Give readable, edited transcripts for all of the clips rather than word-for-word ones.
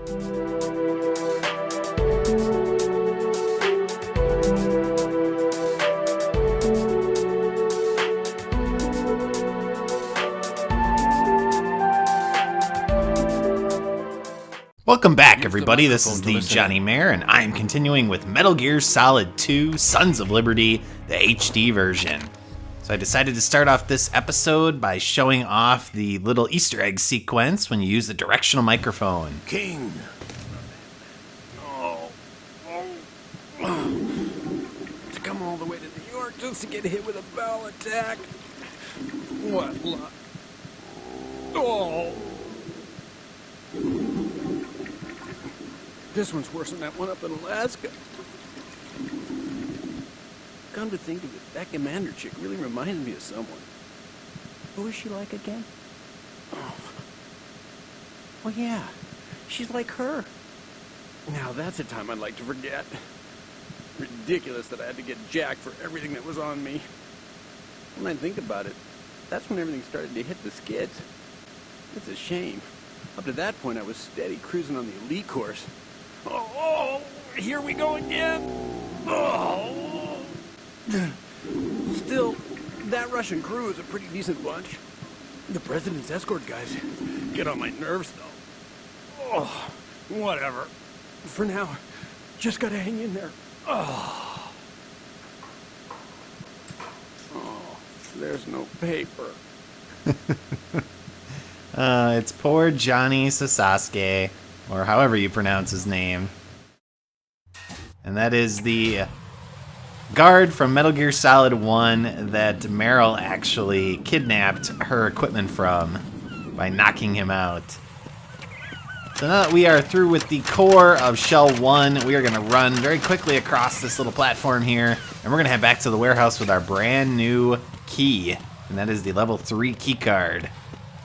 Welcome back, everybody. This is the thejonnymar, and I am continuing with Metal Gear Solid 2 Sons of Liberty, the HD version. So I decided to start off this episode by showing off the little Easter egg sequence when you use the directional microphone. King. To come all the way to New York just to get hit with a bowel attack. What luck. Oh. This one's worse than that one up in Alaska. Come to think of it, that commander chick really reminded me of someone. Who is she like again? Oh yeah, she's like her. Now that's a time I'd like to forget. Ridiculous that I had to get jacked for everything that was on me. When I think about it, that's when everything started to hit the skids. It's a shame. Up to that point I was steady cruising on the elite course. Oh, here we go again. Oh. Still, that Russian crew is a pretty decent bunch. The president's escort guys get on my nerves, though. Oh, whatever. For now, just gotta hang in there. Oh, there's no paper. It's poor Johnny Sasasuke, or however you pronounce his name. And that is the guard from Metal Gear Solid 1 that Meryl actually kidnapped her equipment from by knocking him out. So now that we are through with the core of Shell 1, we are going to run very quickly across this little platform here, and we're going to head back to the warehouse with our brand new key, and that is the level 3 key card.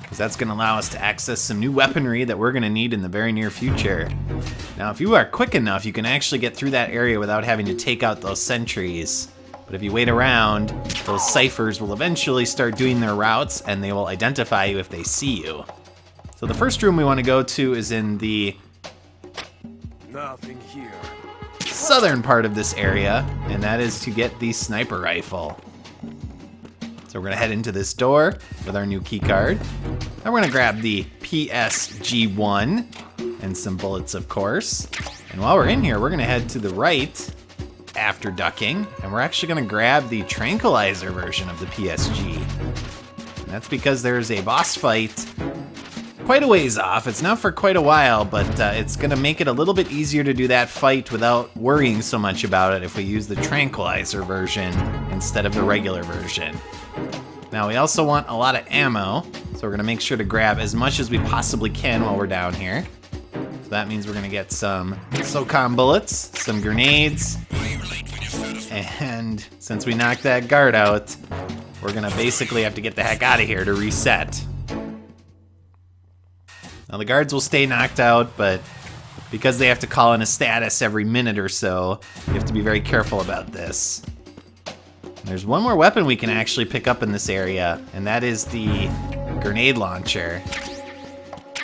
Because that's going to allow us to access some new weaponry that we're going to need in the very near future. Now, if you are quick enough, you can actually get through that area without having to take out those sentries. But if you wait around, those ciphers will eventually start doing their routes, and they will identify you if they see you. So the first room we want to go to is in the Nothing here. southern part of this area, and that is to get the sniper rifle. So we're going to head into this door with our new key card. And we're going to grab the PSG-1 and some bullets, of course. And while we're in here, we're going to head to the right after ducking, and we're actually going to grab the tranquilizer version of the PSG. And that's because there's a boss fight quite a ways off. It's not for quite a while, but it's going to make it a little bit easier to do that fight without worrying so much about it if we use the tranquilizer version instead of the regular version. Now we also want a lot of ammo, so we're going to make sure to grab as much as we possibly can while we're down here. So that means we're going to get some SOCOM bullets, some grenades, and since we knocked that guard out, we're going to basically have to get the heck out of here to reset. Now the guards will stay knocked out, but because they have to call in a status every minute or so, you have to be very careful about this. There's one more weapon we can actually pick up in this area, and that is the grenade launcher.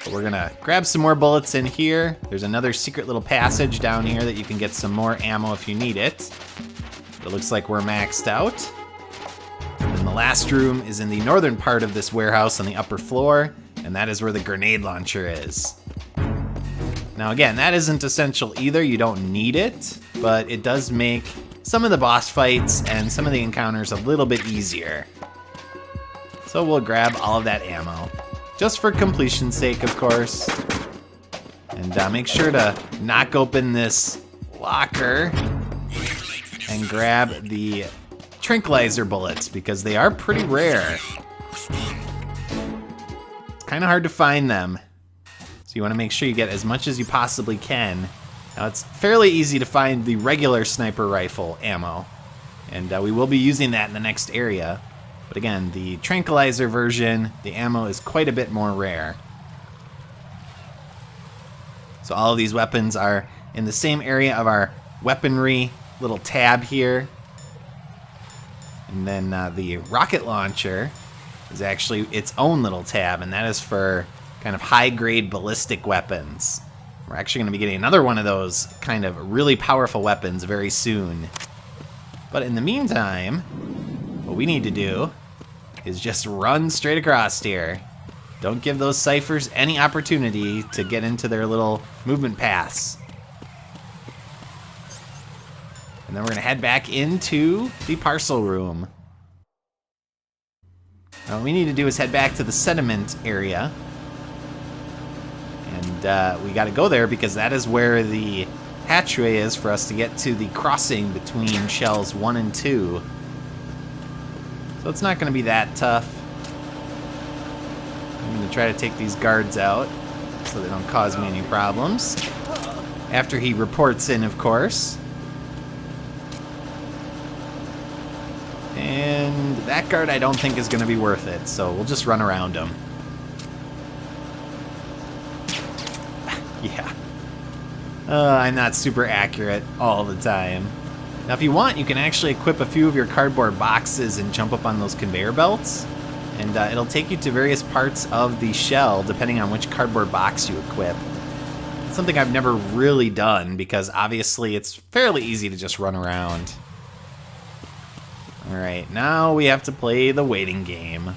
But we're gonna grab some more bullets in here. There's another secret little passage down here that you can get some more ammo if you need it. It looks like we're maxed out. And the last room is in the northern part of this warehouse on the upper floor, and that is where the grenade launcher is. Now again, that isn't essential either, you don't need it, but it does make some of the boss fights and some of the encounters a little bit easier. So we'll grab all of that ammo, just for completion's sake, of course. And make sure to knock open this locker and grab the tranquilizer bullets, because they are pretty rare. It's kind of hard to find them, so you want to make sure you get as much as you possibly can. Now it's fairly easy to find the regular sniper rifle ammo, and we will be using that in the next area. But again, the tranquilizer version, the ammo is quite a bit more rare. So all of these weapons are in the same area of our weaponry little tab here. And then the rocket launcher is actually its own little tab, and that is for kind of high-grade ballistic weapons. We're actually going to be getting another one of those kind of really powerful weapons very soon. But in the meantime, what we need to do is just run straight across here. Don't give those ciphers any opportunity to get into their little movement paths. And then we're going to head back into the parcel room. Now what we need to do is head back to the sediment area. And we got to go there because that is where the hatchway is for us to get to the crossing between shells 1 and 2. So it's not going to be that tough. I'm going to try to take these guards out so they don't cause me any problems. After he reports in, of course. And that guard I don't think is going to be worth it, so we'll just run around him. Yeah. I'm not super accurate all the time. Now if you want, you can actually equip a few of your cardboard boxes and jump up on those conveyor belts. And it'll take you to various parts of the shell depending on which cardboard box you equip. It's something I've never really done because obviously it's fairly easy to just run around. Alright, now we have to play the waiting game.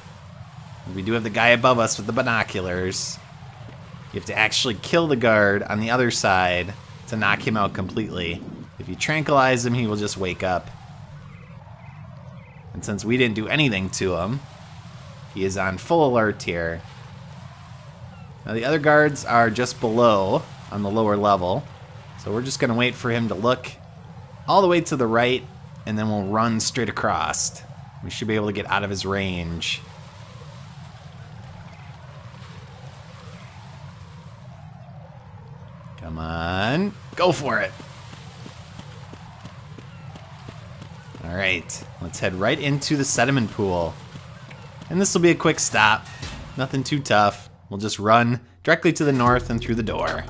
We do have the guy above us with the binoculars. You have to actually kill the guard on the other side to knock him out completely. If you tranquilize him, he will just wake up. And since we didn't do anything to him, he is on full alert here. Now the other guards are just below on the lower level. So we're just going to wait for him to look all the way to the right, and then we'll run straight across. We should be able to get out of his range. Come on. Go for it. All right. Let's head right into the sediment pool. And this will be a quick stop. Nothing too tough. We'll just run directly to the north and through the door.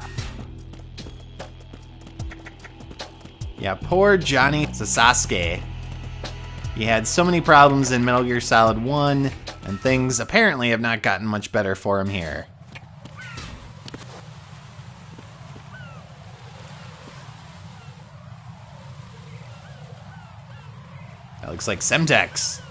Yeah, poor Johnny Sasuke. He had so many problems in Metal Gear Solid 1, and things apparently have not gotten much better for him here. That looks like Semtex.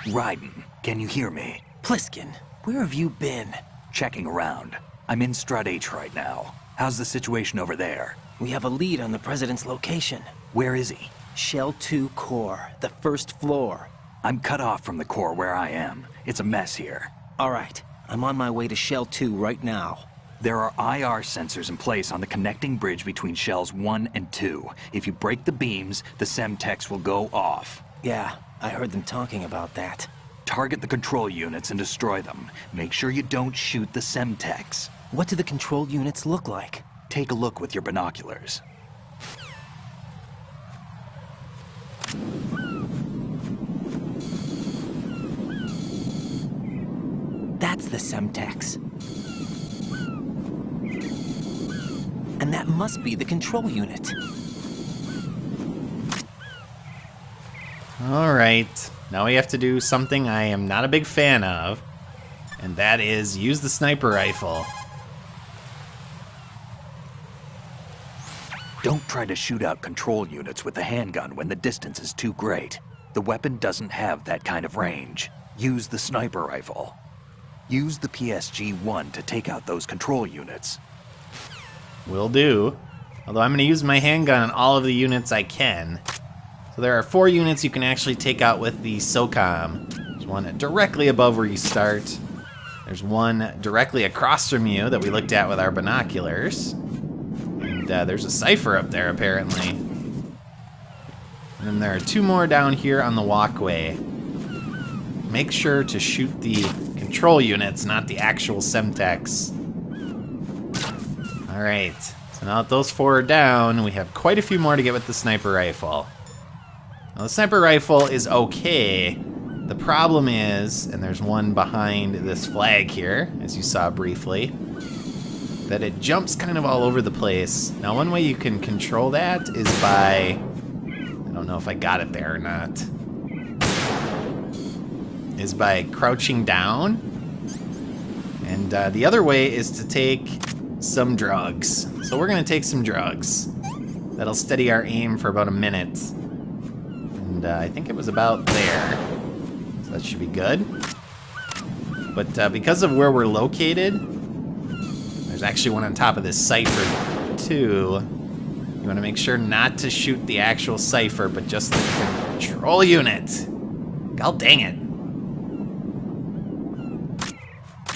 Raiden, can you hear me? Pliskin, where have you been? Checking around. I'm in Strut H right now. How's the situation over there? We have a lead on the president's location. Where is he? Shell 2 core, the first floor. I'm cut off from the core where I am. It's a mess here. All right, I'm on my way to Shell 2 right now. There are IR sensors in place on the connecting bridge between shells 1 and 2. If you break the beams, the Semtex will go off. Yeah, I heard them talking about that. Target the control units and destroy them. Make sure you don't shoot the Semtex. What do the control units look like? Take a look with your binoculars. That's the Semtex. And that must be the control unit. Alright, now we have to do something I am not a big fan of, and that is use the sniper rifle. Don't try to shoot out control units with the handgun when the distance is too great. The weapon doesn't have that kind of range. Use the sniper rifle. Use the PSG-1 to take out those control units. Will do. Although I'm going to use my handgun on all of the units I can. So there are 4 units you can actually take out with the SOCOM. There's one directly above where you start. There's one directly across from you that we looked at with our binoculars. And there's a cipher up there, apparently. And then there are 2 more down here on the walkway. Make sure to shoot the control units, not the actual Semtex. Alright, so now that those 4 are down, we have quite a few more to get with the sniper rifle. Now the sniper rifle is okay. The problem is, and there's one behind this flag here, as you saw briefly, that it jumps kind of all over the place. Now one way you can control that is by, I don't know if I got it there or not, is by crouching down. And the other way is to take some drugs. So we're going to take some drugs. That'll steady our aim for about a minute. And I think it was about there. So that should be good. But because of where we're located, there's actually one on top of this cipher too. You want to make sure not to shoot the actual cipher, but just the control unit. God dang it.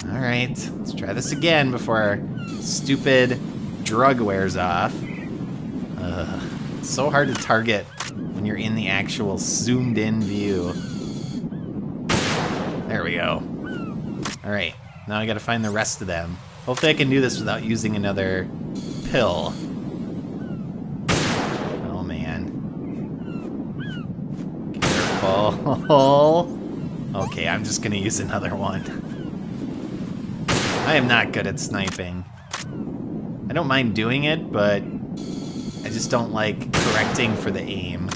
Alright, let's try this again before our stupid drug wears off. It's so hard to target when you're in the actual zoomed in view. There we go. Alright, now I gotta find the rest of them. Hopefully I can do this without using another pill. Oh man. Careful. Okay, I'm just gonna use another one. I am not good at sniping. I don't mind doing it, but I just don't like correcting for the aim.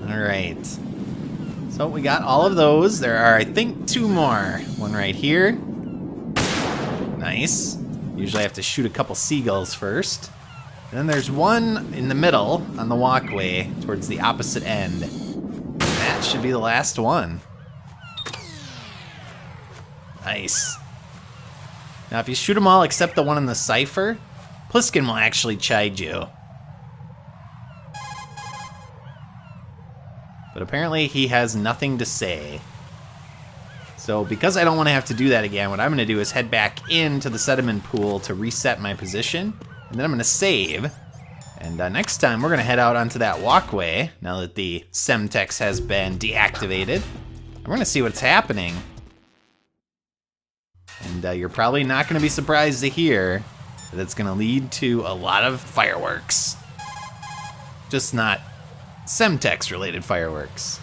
Alright. So we got all of those. There are, I think, 2 more. One right here. Nice. Usually I have to shoot a couple seagulls first. And then there's one in the middle on the walkway towards the opposite end. And that should be the last one. Nice. Now if you shoot them all except the one in the cipher, Pliskin will actually chide you. But apparently he has nothing to say. So because I don't want to have to do that again, what I'm going to do is head back into the sediment pool to reset my position. And then I'm going to save. And next time we're going to head out onto that walkway, now that the Semtex has been deactivated. I'm going to see what's happening. And you're probably not going to be surprised to hear that it's going to lead to a lot of fireworks. Just not Semtex-related fireworks.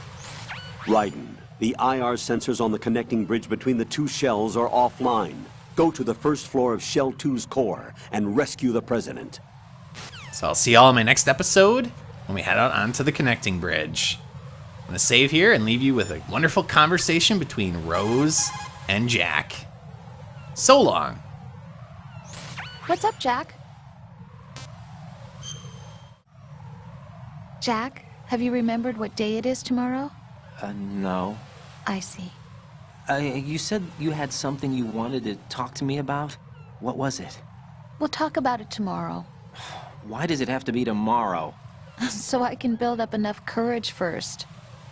Raiden, the IR sensors on the connecting bridge between the 2 shells are offline. Go to the first floor of Shell 2's core and rescue the President. So I'll see y'all in my next episode when we head out onto the connecting bridge. I'm going to save here and leave you with a wonderful conversation between Rose and Jack. So long. What's up, Jack? Jack, have you remembered what day it is tomorrow? No. I see. You said you had something you wanted to talk to me about? What was it? We'll talk about it tomorrow. Why does it have to be tomorrow? So I can build up enough courage first.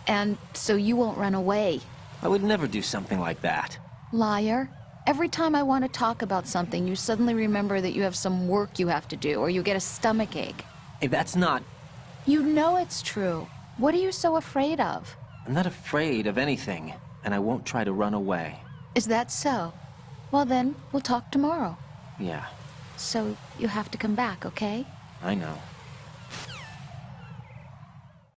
And so you won't run away. I would never do something like that. Liar. Every time I want to talk about something, you suddenly remember that you have some work you have to do, or you get a stomachache. Hey, that's not... You know it's true. What are you so afraid of? I'm not afraid of anything, and I won't try to run away. Is that so? Well then, we'll talk tomorrow. Yeah, So you have to come back, okay? I know.